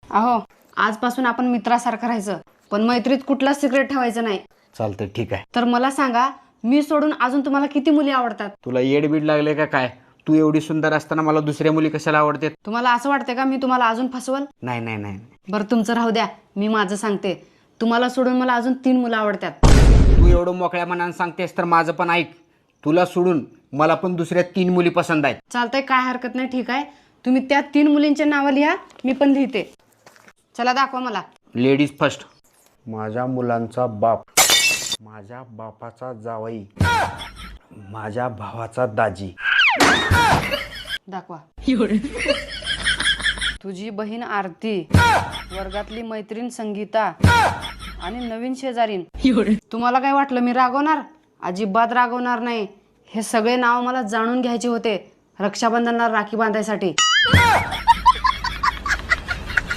अहो, आजपासून आपण मित्रासारखं राहायचं, पण मैत्रीत कुठलाच सिक्रेट ठेवायचं नाही. चालतंय, ठीक आहे. तर मला सांगा, मी सोडून अजून तुम्हाला किती मुली आवडतात? तुला येडबीड लागले का काय? तू एवढी सुंदर असताना मला दुसऱ्या मुली कशाला आवडतात? तुम्हाला असं वाटतं का मी तुम्हाला अजून फसवल? नाही नाही नाही. बरं तुमचं राहू द्या, मी माझं सांगते. तुम्हाला सोडून मला अजून 3 मुलं आवडतात. तू एवढं मोकळ्या मनानं सांगतेस तर माझं पण ऐक. तुला सोडून मला पण दुसऱ्या 3 मुली पसंत आहेत. चालतंय, काय हरकत नाही. ठीक आहे, तुम्ही त्या 3 मुलींचे नावं लिहा, मी पण लिहिते. चला दाखवा मला. Ladies first. माझ्या मुलांचा बाप, माझ्या बापाचा जावई, माझ्या भावाचा दाजी. दाखवा. तुझी बहीण आरती, वर्गातली मैत्रीण संगीता आणि नवीन शेजारीन. तुम्हाला काय वाटलं मी रागवणार? अजिबात रागवणार नाही. हे सगळे नाव मला जाणून घ्यायचे होते रक्षाबंधनला राखी बांधायसाठी.